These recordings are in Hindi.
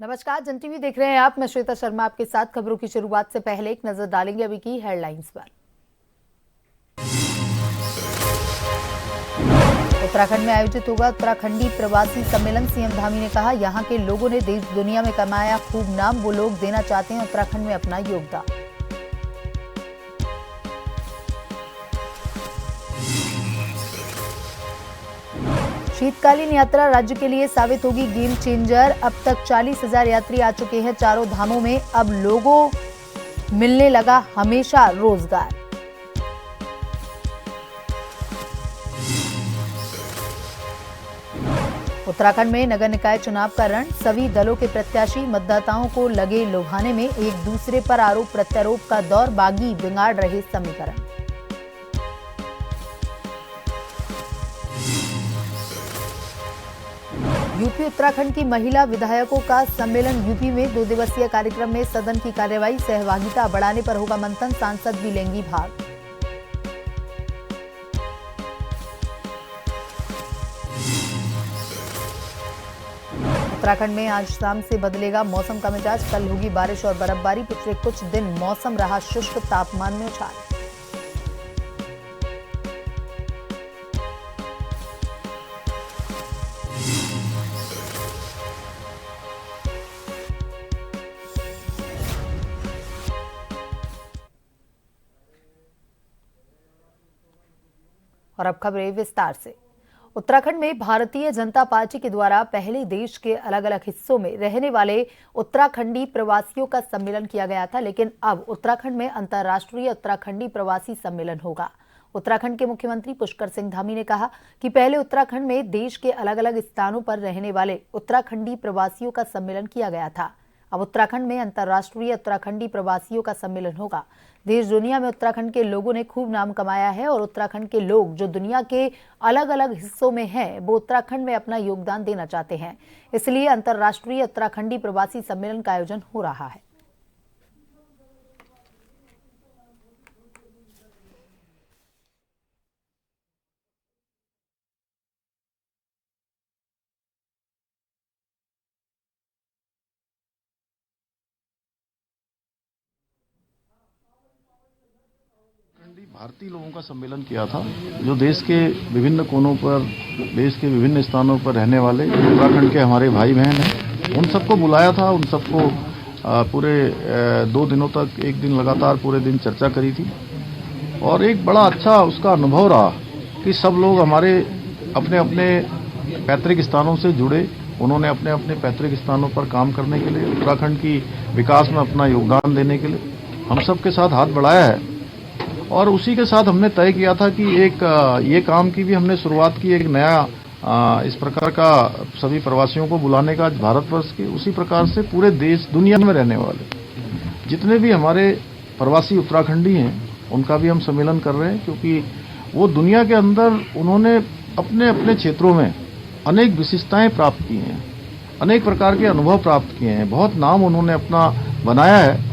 नमस्कार, जन टीवी देख रहे हैं आप। मैं श्वेता शर्मा आपके साथ। खबरों की शुरुआत से पहले एक नजर डालेंगे अभी की हेडलाइंस पर। उत्तराखंड में आयोजित होगा उत्तराखंडी प्रवासी सम्मेलन। सीएम धामी ने कहा, यहां के लोगों ने देश दुनिया में कमाया खूब नाम, वो लोग देना चाहते हैं उत्तराखंड में अपना योगदान। शीतकालीन यात्रा राज्य के लिए साबित होगी गेम चेंजर। अब तक 40,000 यात्री आ चुके हैं चारों धामों में। अब लोगों मिलने लगा हमेशा रोजगार। उत्तराखंड में नगर निकाय चुनाव का रण। सभी दलों के प्रत्याशी मतदाताओं को लगे लुभाने में। एक दूसरे पर आरोप प्रत्यारोप का दौर, बागी बिगाड़ रहे समीकरण। यूपी उत्तराखंड की महिला विधायकों का सम्मेलन यूपी में 2 दिवसीय कार्यक्रम में सदन की कार्यवाही। सहभागिता बढ़ाने पर होगा मंथन, सांसद भी लेंगी भाग। उत्तराखंड में आज शाम से बदलेगा मौसम का मिजाज। कल होगी बारिश और बर्फबारी। पिछले कुछ दिन मौसम रहा शुष्क, तापमान में उछाल। और अब खबरें विस्तार से। उत्तराखंड में भारतीय जनता पार्टी के द्वारा पहले देश के अलग अलग हिस्सों में रहने वाले उत्तराखंडी प्रवासियों का सम्मेलन किया गया था, लेकिन अब उत्तराखंड में अंतर्राष्ट्रीय उत्तराखंडी प्रवासी सम्मेलन होगा। उत्तराखंड के मुख्यमंत्री पुष्कर सिंह धामी ने कहा कि पहले उत्तराखंड में देश के अलग अलग स्थानों पर रहने वाले उत्तराखंडी प्रवासियों का सम्मेलन किया गया था। अब उत्तराखंड में अंतर्राष्ट्रीय उत्तराखंडी प्रवासियों का सम्मेलन होगा। देश दुनिया में उत्तराखंड के लोगों ने खूब नाम कमाया है और उत्तराखंड के लोग जो दुनिया के अलग अलग हिस्सों में हैं, वो उत्तराखंड में अपना योगदान देना चाहते हैं। इसलिए अंतर्राष्ट्रीय उत्तराखंडी प्रवासी सम्मेलन का आयोजन हो रहा है। भारतीय लोगों का सम्मेलन किया था, जो देश के विभिन्न कोनों पर, देश के विभिन्न स्थानों पर रहने वाले उत्तराखंड के हमारे भाई बहन हैं, उन सबको बुलाया था। उन सबको पूरे 2 दिनों तक, एक दिन लगातार पूरे दिन चर्चा करी थी और एक बड़ा अच्छा उसका अनुभव रहा कि सब लोग हमारे अपने अपने पैतृक स्थानों से जुड़े। उन्होंने अपने अपने पैतृक स्थानों पर काम करने के लिए, उत्तराखंड की विकास में अपना योगदान देने के लिए हम सबके साथ हाथ बढ़ाया है। और उसी के साथ हमने तय किया था कि एक ये काम की भी हमने शुरुआत की, एक नया इस प्रकार का सभी प्रवासियों को बुलाने का भारतवर्ष के, उसी प्रकार से पूरे देश दुनिया में रहने वाले जितने भी हमारे प्रवासी उत्तराखंडी हैं उनका भी हम सम्मेलन कर रहे हैं, क्योंकि वो दुनिया के अंदर उन्होंने अपने अपने क्षेत्रों में अनेक विशिष्टताएं प्राप्त की हैं, अनेक प्रकार के अनुभव प्राप्त किए हैं, बहुत नाम उन्होंने अपना बनाया है।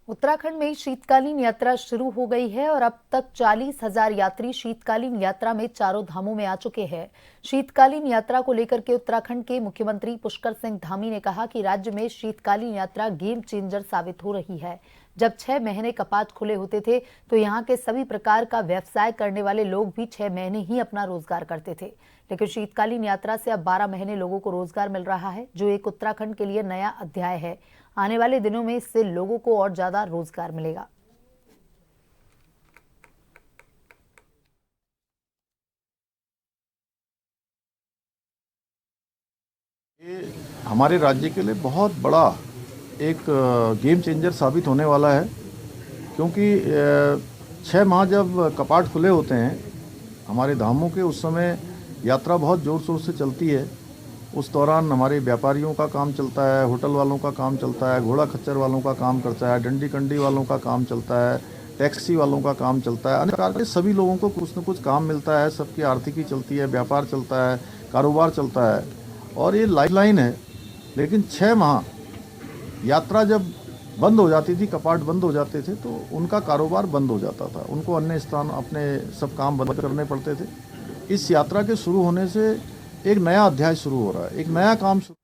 उत्तराखंड में शीतकालीन यात्रा शुरू हो गई है और अब तक 40,000 यात्री शीतकालीन यात्रा में चारों धामों में आ चुके हैं। शीतकालीन यात्रा को लेकर के उत्तराखंड के मुख्यमंत्री पुष्कर सिंह धामी ने कहा कि राज्य में शीतकालीन यात्रा गेम चेंजर साबित हो रही है। जब 6 महीने कपाट खुले होते थे तो यहाँ के सभी प्रकार का व्यवसाय करने वाले लोग भी 6 महीने ही अपना रोजगार करते थे, लेकिन शीतकालीन यात्रा से अब 12 महीने लोगों को रोजगार मिल रहा है, जो एक उत्तराखंड के लिए नया अध्याय है। आने वाले दिनों में इससे लोगों को और ज्यादा रोजगार मिलेगा। ये हमारे राज्य के लिए बहुत बड़ा एक गेम चेंजर साबित होने वाला है, क्योंकि 6 माह जब कपाट खुले होते हैं हमारे धामों के, उस समय यात्रा बहुत जोर शोर से चलती है। उस दौरान हमारे व्यापारियों का काम चलता है, होटल वालों का काम चलता है, घोड़ा खच्चर वालों का काम करता है, डंडी कंडी वालों का काम चलता है, टैक्सी वालों का काम चलता है। अन्य प्रकार के सभी लोगों को कुछ न कुछ काम मिलता है, सबकी आर्थिकी चलती है, व्यापार चलता है, कारोबार चलता है और ये लाइफलाइन है। लेकिन 6 माह यात्रा जब बंद हो जाती थी, कपाट बंद हो जाते थे, तो उनका कारोबार बंद हो जाता था, उनको अन्य स्थान अपने सब काम बंद करने पड़ते थे। इस यात्रा के शुरू होने से एक नया अध्याय शुरू हो रहा है, एक नया काम शुरू।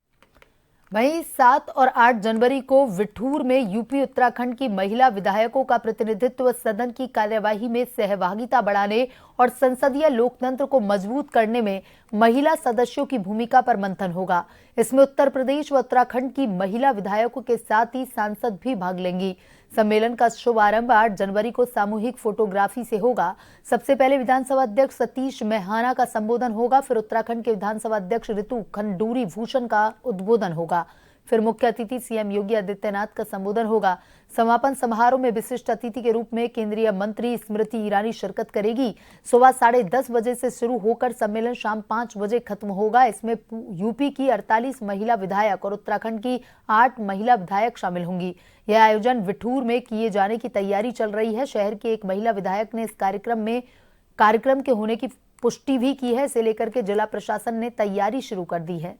वहीं 7 और 8 जनवरी को विठूर में यूपी उत्तराखंड की महिला विधायकों का प्रतिनिधित्व सदन की कार्यवाही में सहभागिता बढ़ाने और संसदीय लोकतंत्र को मजबूत करने में महिला सदस्यों की भूमिका पर मंथन होगा। इसमें उत्तर प्रदेश व उत्तराखंड की महिला विधायकों के साथ ही सांसद भी भाग लेंगी। सम्मेलन का शुभारंभ 8 जनवरी को सामूहिक फोटोग्राफी से होगा। सबसे पहले विधानसभा अध्यक्ष सतीश मेहाना का संबोधन होगा, फिर उत्तराखंड के विधानसभा अध्यक्ष ऋतु खंडूरी भूषण का उद्बोधन होगा, फिर मुख्य अतिथि सीएम योगी आदित्यनाथ का संबोधन होगा। समापन समारोह में विशिष्ट अतिथि के रूप में केंद्रीय मंत्री स्मृति ईरानी शिरकत करेगी। सुबह 10:30 बजे से शुरू होकर सम्मेलन शाम 5 बजे खत्म होगा। इसमें यूपी की 48 महिला विधायक और उत्तराखंड की 8 महिला विधायक शामिल होंगी। यह आयोजन विठूर में किए जाने की तैयारी चल रही है। शहर की एक महिला विधायक ने इस कार्यक्रम के होने की पुष्टि भी की है। इसे लेकर के जिला प्रशासन ने तैयारी शुरू कर दी है।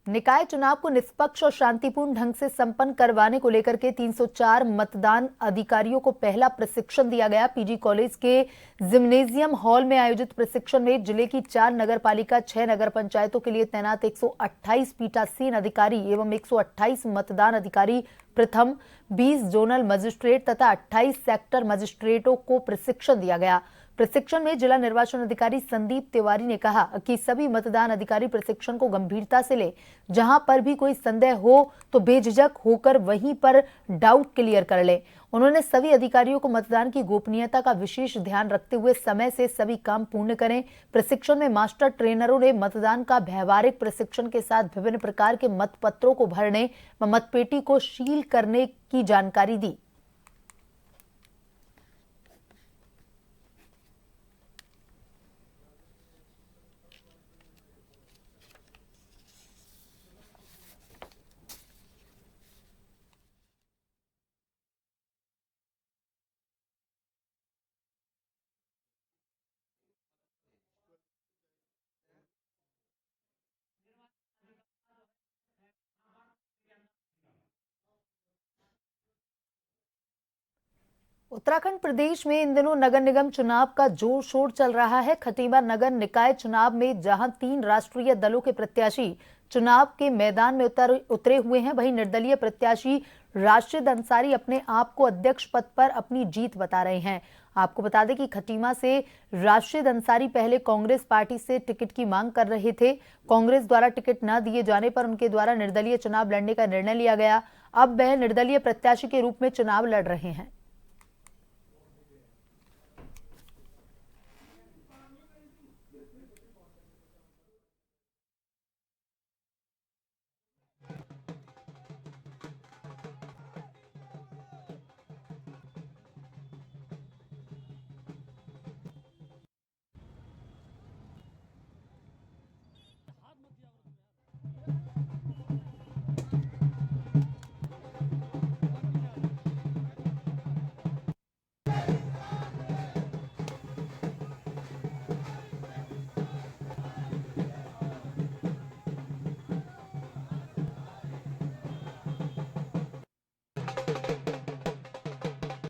निकाय चुनाव को निष्पक्ष और शांतिपूर्ण ढंग से संपन्न करवाने को लेकर के 304 मतदान अधिकारियों को पहला प्रशिक्षण दिया गया। पीजी कॉलेज के जिम्नेजियम हॉल में आयोजित प्रशिक्षण में जिले की 4 नगरपालिका, 6 नगर पंचायतों के लिए तैनात 128 पीठासीन अधिकारी एवं 128 मतदान अधिकारी प्रथम, 20 जोनल मजिस्ट्रेट तथा 28 सेक्टर मजिस्ट्रेटों को प्रशिक्षण दिया गया। प्रशिक्षण में जिला निर्वाचन अधिकारी संदीप तिवारी ने कहा कि सभी मतदान अधिकारी प्रशिक्षण को गंभीरता से लें। जहां पर भी कोई संदेह हो तो बेझिझक होकर वहीं पर डाउट क्लियर कर लें। उन्होंने सभी अधिकारियों को मतदान की गोपनीयता का विशेष ध्यान रखते हुए समय से सभी काम पूर्ण करें। प्रशिक्षण में मास्टर ट्रेनरों ने मतदान का व्यवहारिक प्रशिक्षण के साथ विभिन्न प्रकार के मतपत्रों को भरने व मतपेटी को सील करने की जानकारी दी। उत्तराखंड प्रदेश में इन दिनों नगर निगम चुनाव का जोर शोर चल रहा है। खटीमा नगर निकाय चुनाव में जहां 3 राष्ट्रीय दलों के प्रत्याशी चुनाव के मैदान में उतरे हुए हैं, वहीं निर्दलीय प्रत्याशी राशिद अंसारी अपने आप को अध्यक्ष पद पर अपनी जीत बता रहे हैं। आपको बता दें कि खटीमा से राशिद अंसारी पहले कांग्रेस पार्टी से टिकट की मांग कर रहे थे। कांग्रेस द्वारा टिकट न दिए जाने पर उनके द्वारा निर्दलीय चुनाव लड़ने का निर्णय लिया गया। अब वह निर्दलीय प्रत्याशी के रूप में चुनाव लड़ रहे हैं।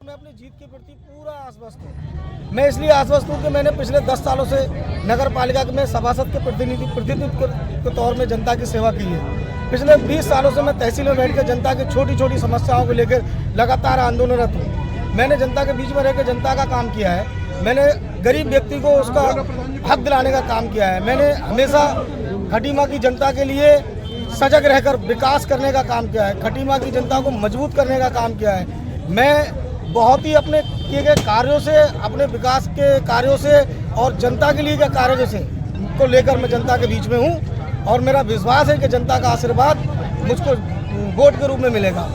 अपनी जीत के प्रति पूरा आश्वस्त हूँ। मैं इसलिए आश्वस्त हूँ कि मैंने पिछले 10 सालों से नगर पालिका में सभासद के प्रतिनिधित्व के तौर में जनता की सेवा की है। पिछले 20 सालों से मैं तहसील में बैठकर जनता की छोटी छोटी समस्याओं को लेकर लगातार आंदोलनरत हूँ। मैंने जनता के बीच में रहकर जनता का काम किया है। मैंने गरीब व्यक्ति को उसका हक दिलाने का काम किया है। मैंने हमेशा खटीमा की जनता के लिए सजग रहकर विकास करने का काम किया है। खटीमा की जनता को मजबूत करने का काम किया है। मैं बहुत ही अपने किए गए कार्यों से, अपने विकास के कार्यों से और जनता के लिए के कार्यों से को लेकर मैं जनता के बीच में हूं और मेरा विश्वास है कि जनता का आशीर्वाद मुझको वोट के रूप में मिलेगा।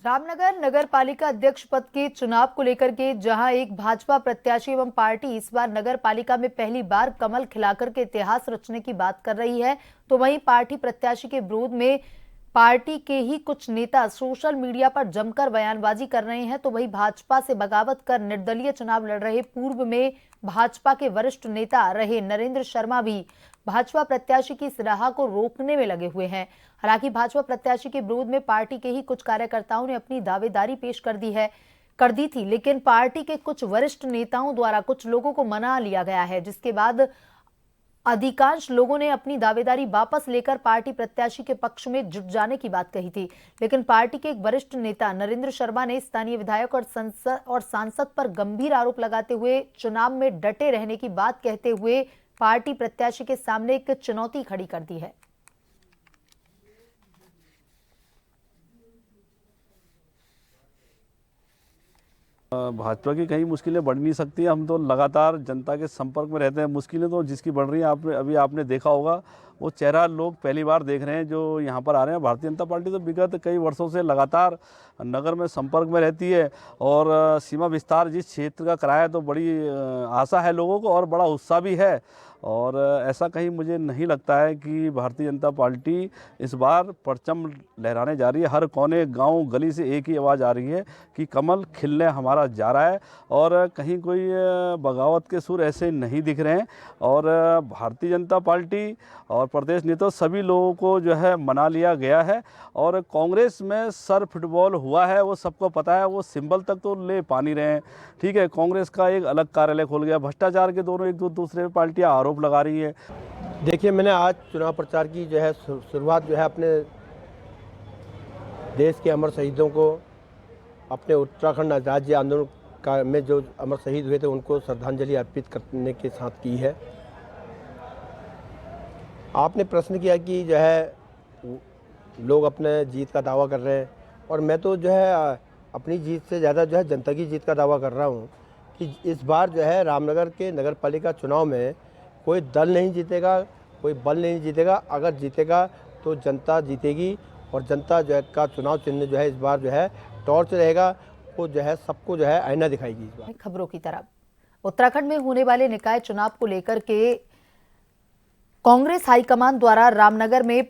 रामनगर नगर पालिका अध्यक्ष पद के चुनाव को लेकर के जहां एक भाजपा प्रत्याशी एवं पार्टी इस बार नगर पालिका में पहली बार कमल खिलाकर के इतिहास रचने की बात कर रही है, तो वहीं पार्टी प्रत्याशी के विरोध में पार्टी के ही कुछ नेता सोशल मीडिया पर जमकर बयानबाजी कर रहे हैं। तो वहीं भाजपा से बगावत कर निर्दलीय चुनाव लड़ रहे पूर्व में भाजपा के वरिष्ठ नेता रहे नरेंद्र शर्मा भी भाजपा प्रत्याशी की इस राह को रोकने में लगे हुए हैं। हालांकि भाजपा प्रत्याशी के विरोध में पार्टी के ही कुछ कार्यकर्ताओं ने अपनी दावेदारी पेश कर दी थी, लेकिन पार्टी के कुछ वरिष्ठ नेताओं द्वारा कुछ लोगों को मना लिया गया है, जिसके बाद अधिकांश लोगों ने अपनी दावेदारी वापस लेकर पार्टी प्रत्याशी के पक्ष में जुट जाने की बात कही थी। लेकिन पार्टी के एक वरिष्ठ नेता नरेंद्र शर्मा ने स्थानीय विधायक और सांसद पर गंभीर आरोप लगाते हुए चुनाव में डटे रहने की बात कहते हुए पार्टी प्रत्याशी के सामने एक चुनौती खड़ी कर दी है। भाजपा की कई मुश्किलें बढ़ नहीं सकती। हम तो लगातार जनता के संपर्क में रहते हैं। मुश्किलें तो जिसकी बढ़ रही हैं आपने देखा होगा, वो चेहरा लोग पहली बार देख रहे हैं जो यहाँ पर आ रहे हैं। भारतीय जनता पार्टी तो विगत कई वर्षों से लगातार नगर में संपर्क में रहती है और सीमा विस्तार जिस क्षेत्र का कराया तो बड़ी आशा है लोगों को और बड़ा उत्साह भी है। और ऐसा कहीं मुझे नहीं लगता है कि भारतीय जनता पार्टी इस बार परचम लहराने जा रही है। हर कोने गांव गली से एक ही आवाज़ आ रही है कि कमल खिलने हमारा जा रहा है और कहीं कोई बगावत के सुर ऐसे नहीं दिख रहे हैं। और भारतीय जनता पार्टी और प्रदेश नेता सभी लोगों को जो है मना लिया गया है। और कांग्रेस में सर फुटबॉल हुआ है, वो सबको पता है, वो सिंबल तक तो ले पा नहीं रहे हैं। ठीक है, कांग्रेस का एक अलग कार्यालय खोल गया, भ्रष्टाचार के दोनों एक दूसरे पर पार्टियां आरोप लगा रही है। देखिए, मैंने आज चुनाव प्रचार की जो है शुरुआत जो है अपने देश के अमर शहीदों को, अपने उत्तराखंड राज्य आंदोलन का में जो अमर शहीद हुए थे उनको श्रद्धांजलि अर्पित करने के साथ की है। आपने प्रश्न किया कि जो है लोग अपने जीत का दावा कर रहे हैं और मैं तो जो है अपनी जीत से ज़्यादा जो है जनता की जीत का दावा कर रहा हूँ कि इस बार जो है रामनगर के नगर पालिका चुनाव में कोई दल नहीं जीतेगा, कोई बल नहीं जीतेगा। अगर जीतेगा तो जनता जीतेगी और जनता जो है का चुनाव चिन्ह जो है इस बार जो है टॉर्च रहेगा, वो जो है सबको जो है आईना दिखाएगी। इस बार खबरों की तरफ, उत्तराखंड में होने वाले निकाय चुनाव को लेकर के कांग्रेस हाईकमान द्वारा रामनगर में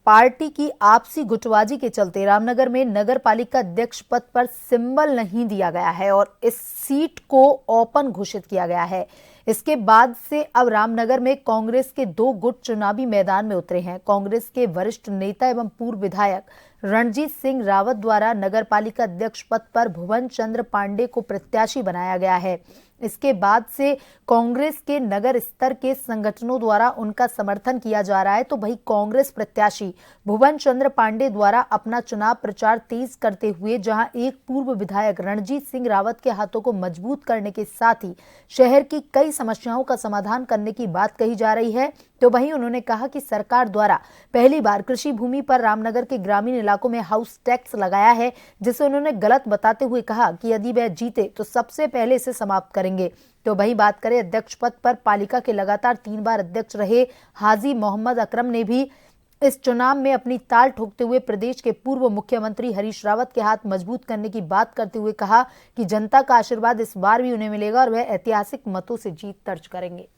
पार्टी की आपसी गुटबाजी के चलते रामनगर में नगर पालिका अध्यक्ष पद पर सिंबल नहीं दिया गया है और इस सीट को ओपन घोषित किया गया है। इसके बाद से अब रामनगर में कांग्रेस के 2 गुट चुनावी मैदान में उतरे हैं। कांग्रेस के वरिष्ठ नेता एवं पूर्व विधायक रणजीत सिंह रावत द्वारा नगर पालिका अध्यक्ष पद पर भुवन चंद्र पांडे को प्रत्याशी बनाया गया है। इसके बाद से कांग्रेस के नगर स्तर के संगठनों द्वारा उनका समर्थन किया जा रहा है, तो वही कांग्रेस प्रत्याशी भुवन चंद्र पांडे द्वारा अपना चुनाव प्रचार तेज करते हुए जहां एक पूर्व विधायक रणजीत सिंह रावत के हाथों को मजबूत करने के साथ ही शहर की कई समस्याओं का समाधान करने की बात कही जा रही है, तो वहीं उन्होंने कहा कि सरकार द्वारा पहली बार कृषि भूमि पर रामनगर के ग्रामीण इलाकों में हाउस टैक्स लगाया है, जिसे उन्होंने गलत बताते हुए कहा कि यदि वह जीते तो सबसे पहले इसे समाप्त करेंगे। तो वहीं बात करें अध्यक्ष पद पर पालिका के लगातार 3 बार अध्यक्ष रहे हाजी मोहम्मद अकरम ने भी इस चुनाव में अपनी ताल ठोकते हुए प्रदेश के पूर्व मुख्यमंत्री हरीश रावत के हाथ मजबूत करने की बात करते हुए कहा कि जनता का आशीर्वाद इस बार भी उन्हें मिलेगा और वह ऐतिहासिक मतों से जीत दर्ज करेंगे।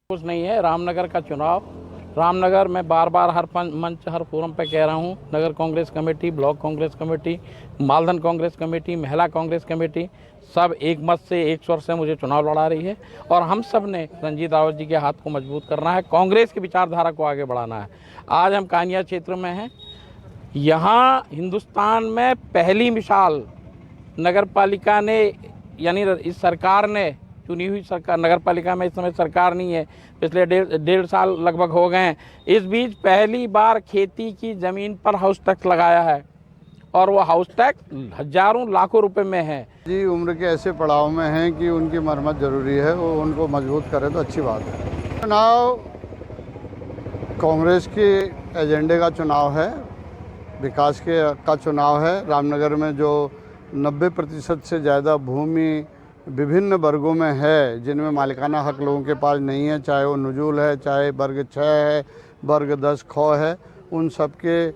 कुछ नहीं है रामनगर का चुनाव। रामनगर में बार बार हर मंच हर फोरम पे कह रहा हूँ, नगर Congress committee, block Congress committee, Maldhan Congress committee, महिला कांग्रेस कमेटी सब एक मत से एक स्वर से मुझे चुनाव लड़ा रही है और हम सब ने रणजीत रावत जी के हाथ को मजबूत करना है, कांग्रेस की विचारधारा को आगे बढ़ाना है। आज हम कानिया क्षेत्र में हैं, यहाँ हिंदुस्तान में पहली मिसाल नगर पालिका ने यानी इस सरकार ने चुनी हुई सरकार, नगर पालिका में इस समय सरकार नहीं है, पिछले डेढ़ साल लगभग हो गए हैं। इस बीच पहली बार खेती की ज़मीन पर हाउस टैक्स लगाया है और वो हाउस टैक्स हजारों लाखों रुपए में है। जी उम्र के ऐसे पड़ाव में हैं कि उनकी मरम्मत जरूरी है, वो उनको मजबूत करें तो अच्छी बात है। चुनाव कांग्रेस के एजेंडे का चुनाव है, विकास का चुनाव है। रामनगर में जो 90% से ज़्यादा भूमि विभिन्न वर्गों में है, जिनमें मालिकाना हक लोगों के पास नहीं है, चाहे वो नजूल है, चाहे वर्ग 6 है, वर्ग 10 ख है, उन सबके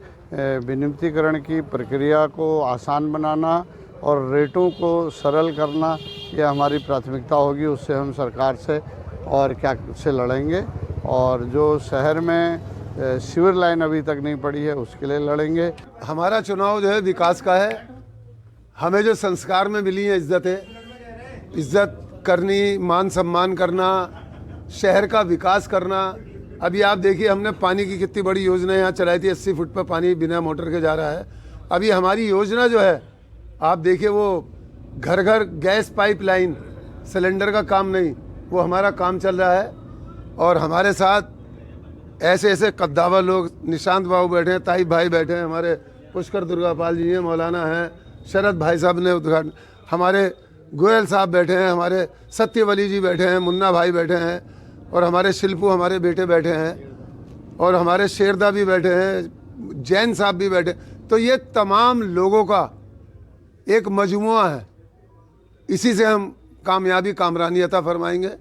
विनिमतीकरण की प्रक्रिया को आसान बनाना और रेटों को सरल करना, यह हमारी प्राथमिकता होगी। उससे हम सरकार से और क्या से लड़ेंगे, और जो शहर में सीवर लाइन अभी तक नहीं पड़ी है उसके लिए लड़ेंगे। हमारा चुनाव जो है विकास का है। हमें जो संस्कार में मिली है इज्जत है, इज्जत करनी, मान सम्मान करना, शहर का विकास करना। अभी आप देखिए हमने पानी की कितनी बड़ी योजना यहाँ चलाई थी, 80 फुट पर पानी बिना मोटर के जा रहा है। अभी हमारी योजना जो है आप देखिए वो घर घर गैस पाइपलाइन, सिलेंडर का काम नहीं, वो हमारा काम चल रहा है। और हमारे साथ ऐसे ऐसे कद्दावर लोग, निशांत बाबू बैठे हैं, ताहिब भाई बैठे हैं, हमारे पुष्कर दुर्गापाल जी हैं, मौलाना हैं, शरद भाई साहब ने उद्घाटन, हमारे गोयल साहब बैठे हैं, हमारे सत्यवली जी बैठे हैं, मुन्ना भाई बैठे हैं, और हमारे शिल्पू हमारे बेटे बैठे हैं, और हमारे शेरदा भी बैठे हैं, जैन साहब भी बैठे। तो ये तमाम लोगों का एक मजमुआ है, इसी से हम कामयाबी कामरानी अता फरमाएंगे।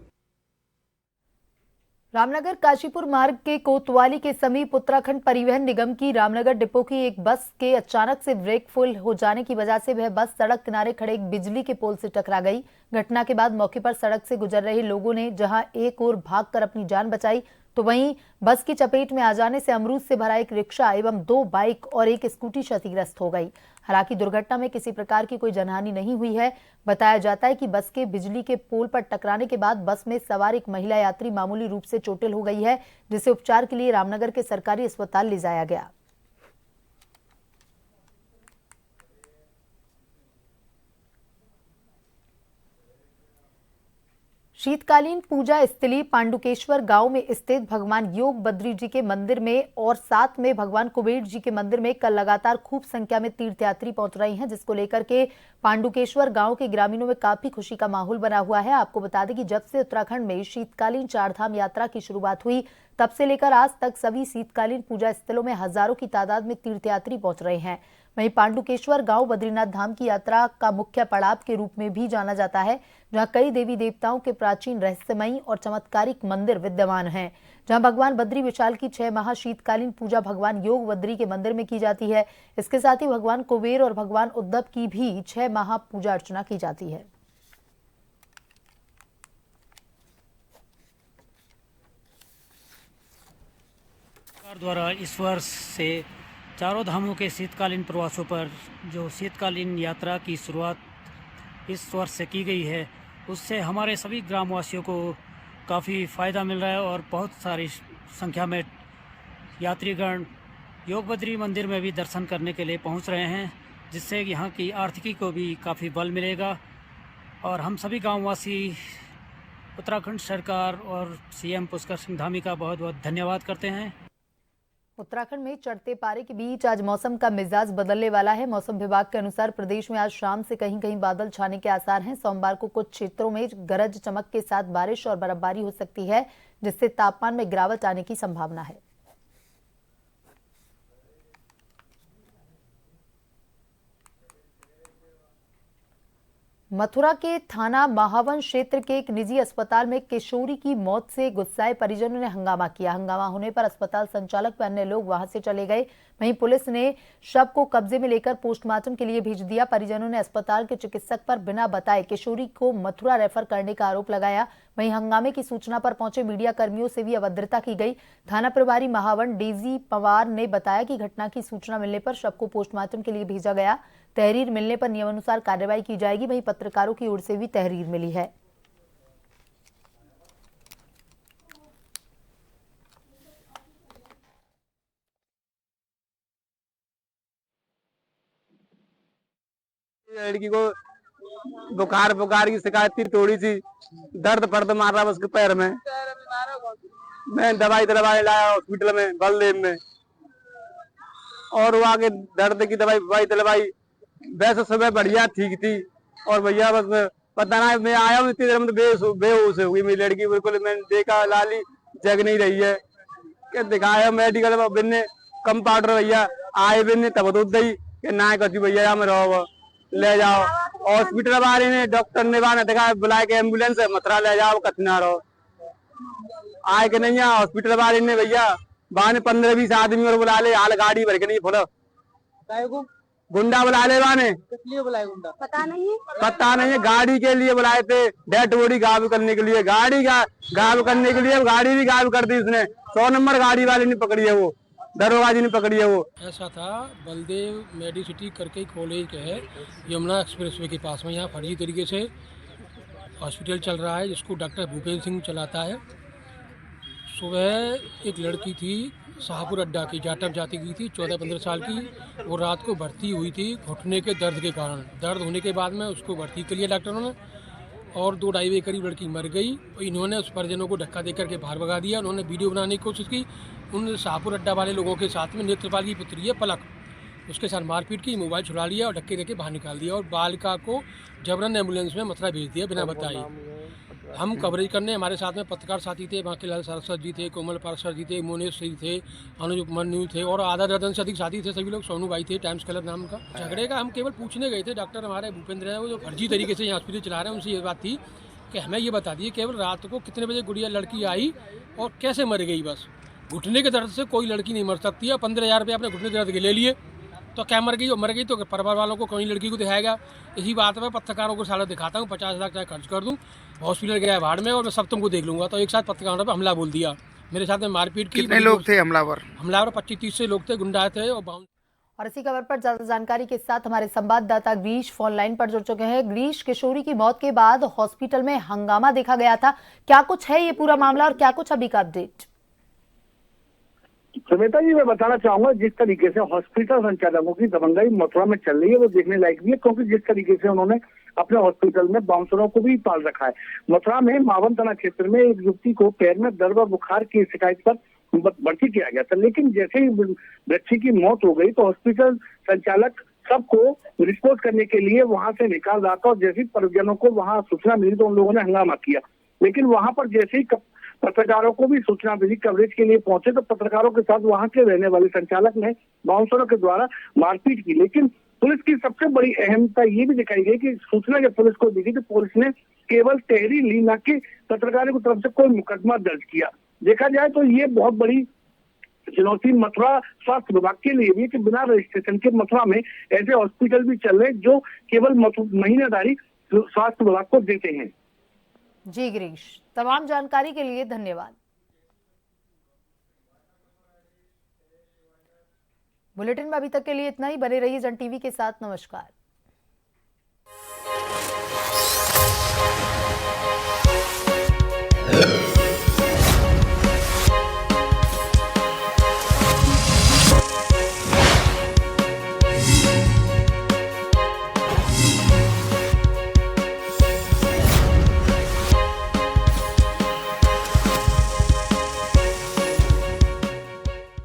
रामनगर काशीपुर मार्ग के कोतवाली के समीप उत्तराखंड परिवहन निगम की रामनगर डिपो की एक बस के अचानक से ब्रेक फेल हो जाने की वजह से वह बस सड़क किनारे खड़े एक बिजली के पोल से टकरा गई। घटना के बाद मौके पर सड़क से गुजर रहे लोगों ने जहां एक ओर भागकर अपनी जान बचाई, तो वहीं बस की चपेट में आ जाने से अमरूद से भरा एक रिक्शा एवं 2 बाइक और एक स्कूटी क्षतिग्रस्त हो गई। हालांकि दुर्घटना में किसी प्रकार की कोई जनहानि नहीं हुई है। बताया जाता है कि बस के बिजली के पोल पर टकराने के बाद बस में सवार एक महिला यात्री मामूली रूप से चोटिल हो गई है, जिसे उपचार के लिए रामनगर के सरकारी अस्पताल ले जाया गया। शीतकालीन पूजा स्थली पांडुकेश्वर गांव में स्थित भगवान योग बद्री जी के मंदिर में और साथ में भगवान कुबेर जी के मंदिर में कल लगातार खूब संख्या में तीर्थयात्री पहुंच रहे हैं, जिसको लेकर के पांडुकेश्वर गांव के ग्रामीणों में काफी खुशी का माहौल बना हुआ है। आपको बता दें कि जब से उत्तराखंड में शीतकालीन चारधाम यात्रा की शुरुआत हुई, तब से लेकर आज तक सभी शीतकालीन पूजा स्थलों में हजारों की तादाद में तीर्थयात्री पहुंच रहे हैं। वहीं पांडुकेश्वर गांव बद्रीनाथ धाम की यात्रा का मुख्य पड़ाव के रूप में भी जाना जाता है, जहां कई देवी देवताओं के प्राचीन रहस्यमयी और चमत्कारिक मंदिर विद्यमान हैं। जहां भगवान बद्री विशाल की 6 माह शीतकालीन पूजा भगवान योग बद्री के मंदिर में की जाती है। इसके साथ ही भगवान कुबेर और भगवान उद्धव की भी 6 माह पूजा अर्चना की जाती है। सरकार द्वारा इस वर्ष से चारों धामों के शीतकालीन प्रवासों पर जो शीतकालीन यात्रा की शुरुआत इस वर्ष से की गई है, उससे हमारे सभी ग्रामवासियों को काफ़ी फ़ायदा मिल रहा है और बहुत सारी संख्या में यात्रीगण योग बद्री मंदिर में भी दर्शन करने के लिए पहुंच रहे हैं, जिससे यहाँ की आर्थिकी को भी काफ़ी बल मिलेगा। और हम सभी गांववासी उत्तराखंड सरकार और सीएम पुष्कर सिंह धामी का बहुत बहुत धन्यवाद करते हैं। उत्तराखंड में चढ़ते पारे के बीच आज मौसम का मिजाज बदलने वाला है। मौसम विभाग के अनुसार प्रदेश में आज शाम से कहीं कहीं बादल छाने के आसार हैं। सोमवार को कुछ क्षेत्रों में गरज चमक के साथ बारिश और बर्फबारी हो सकती है, जिससे तापमान में गिरावट आने की संभावना है। मथुरा के थाना महावन क्षेत्र के एक निजी अस्पताल में किशोरी की मौत से गुस्साए परिजनों ने हंगामा किया। हंगामा होने पर अस्पताल संचालक व अन्य लोग वहां से चले गए। वहीं पुलिस ने शव को कब्जे में लेकर पोस्टमार्टम के लिए भेज दिया। परिजनों ने अस्पताल के चिकित्सक पर बिना बताए किशोरी को मथुरा रेफर करने का आरोप लगाया। वहीं हंगामे की सूचना पर पहुंचे मीडिया कर्मियों से भी अभद्रता की गई। थाना प्रभारी महावन डेजी पवार ने बताया कि घटना की सूचना मिलने पर शव को पोस्टमार्टम के लिए भेजा गया। तहरीर मिलने पर नियमानुसार कार्रवाई की जाएगी। वहीं पत्रकारों की ओर से भी तहरीर मिली है। लड़की को बुखार की शिकायत थी, थोड़ी सी दर्द मार रहा उसके पैर में। मैं दवाई लाया हॉस्पिटल में बलदेव में, और वो आगे दर्द की दवाई वैसे सुबह बढ़िया ठीक थी, और भैया बस पता ना मैं आया हूँ इतनी देर में तो बेहोश हो गई मेरी लड़की। बिल्कुल मैंने देखा लाली जग नहीं रही है, क्या दिखाया मेडिकल बिन्ने कंपाउंडर भैया आए बिन्ने तब तो ही कि ना कछु भैया में रहो ले जाओ। हॉस्पिटल वाले ने डॉक्टर ने बाने देखा बुलाए के एम्बुलेंस मथुरा ले जाओ, कतना रहो आए के नहीं। हॉस्पिटल वाले ने भैया बाने 15-20 आदमी और बुला ले, हाल गाड़ी भर के नहीं फुल गुंडा बुला ले बाने। किस लिए बुलाए गुंडा? पता नहीं है, गाड़ी के लिए बुलाए थे, डेड बॉडी गायब करने के लिए, गाड़ी गायब करने के लिए, गाड़ी भी गायब कर दी उसने। 100 नंबर गाड़ी वाले ने पकड़ी है, वो दरोगाजी ने पकड़ी है। वो ऐसा था, बलदेव मेडिसिटी करके कॉलेज है यमुना एक्सप्रेसवे के पास में, यहाँ फर्जी तरीके से हॉस्पिटल चल रहा है जिसको डॉक्टर भूपेंद्र सिंह चलाता है। सुबह एक लड़की थी शाहपुर अड्डा की, जाटव जाति की थी, 14-15 साल की। वो रात को भर्ती हुई थी घुटने के दर्द के कारण। दर्द होने के बाद में उसको भर्ती कर लिया डॉक्टरों ने, और 2-2.5 बजे करीब लड़की मर गई। इन्होंने उस परिजनों को धक्का देकर के बाहर भगा दिया। उन्होंने वीडियो बनाने की कोशिश की। उन शाहपुर अड्डा वाले लोगों के साथ में नेत्रपाल की पुत्री है पलक, उसके साथ मारपीट की, मोबाइल छुड़ा लिया और धक्के देके बाहर निकाल दिया, और बालिका को जबरन एम्बुलेंस में मथुरा भेज दिया बिना बताए। हम कवरेज करने, हमारे साथ में पत्रकार साथी थे, बांकीलाल सरस्वत जी थे, कोमल पारसर जी थे, मोनेश सिंह थे, अनुज उपमन्यु थे, और आधा दर्जन से अधिक साथी थे। सभी लोग सोनू भाई थे, टाइम्स क्लब नाम का। झगड़े का हम केवल पूछने गए थे। डॉक्टर हमारे भूपेंद्र हैं, वो जो फर्जी तरीके से यहाँ हॉस्पिटल चला रहे हैं, उनसे ये बात थी कि हमें ये बता दिए केवल रात को कितने बजे गुड़िया लड़की आई और कैसे मर गई। बस घुटने के दर्द से कोई लड़की नहीं मर सकती है। 15,000 रुपये अपने घुटने के दर्द के ले लिए, तो क्या मर गई? और मर गई तो परिवार वालों को कोई लड़की को दिखाएगा। इसी बात में पत्रकारों को साला दिखाता हूँ, 50 लाख चाहे खर्च कर दूँ, हॉस्पिटल गया भाड़ में, और मैं सब तुमको देख लूँगा। तो एक साथ पत्रकारों पर हमला बोल दिया, मेरे साथ में मारपीट की। कितने लोग थे हमलावर? 25-30 से लोग थे, गुंडा थे। और इसी खबर पर ज्यादा जानकारी के साथ हमारे संवाददाता ग्रीश फोन लाइन पर जुड़ चुके हैं। ग्रीश, किशोरी की मौत के बाद हॉस्पिटल में हंगामा देखा गया था, क्या कुछ है ये पूरा मामला और क्या कुछ अभी का अपडेट? श्वेता जी, मैं बताना चाहूंगा जिस तरीके से हॉस्पिटल संचालकों की दबंगाई मथुरा में चल रही है वो देखने लायक भी है, क्योंकि जिस तरीके से उन्होंने अपने हॉस्पिटल में बाउंसरों को भी पाल रखा है। मथुरा में मावन थाना क्षेत्र में एक युवती को पैर में दर्द और बुखार की शिकायत पर भर्ती किया गया था, लेकिन जैसे ही बच्ची की मौत हो गई तो हॉस्पिटल संचालक सबको रिपोर्ट करने के लिए वहां से निकाल रहा था, और जैसे ही परिजनों को वहां सूचना मिली तो उन लोगों ने हंगामा किया। लेकिन वहां पर जैसे ही पत्रकारों को भी सूचना मिली, कवरेज के लिए पहुंचे, तो पत्रकारों के साथ वहां के रहने वाले संचालक ने बाउंसरों के द्वारा मारपीट की। लेकिन पुलिस की सबसे बड़ी अहमता ये भी दिखाई गई कि सूचना जब पुलिस को दी तो पुलिस ने केवल तहरीर ली, न कि पत्रकारों की तरफ से कोई मुकदमा दर्ज किया। देखा जाए तो ये बहुत बड़ी चुनौती मथुरा स्वास्थ्य विभाग के लिए भी कि बिना रजिस्ट्रेशन के मथुरा में ऐसे हॉस्पिटल भी चल रहे जो केवल महीनेदारी स्वास्थ्य विभाग को देते हैं। जी गिरीश, तमाम जानकारी के लिए धन्यवाद। बुलेटिन में अभी तक के लिए इतना ही। बने रहिए जन टीवी के साथ। नमस्कार।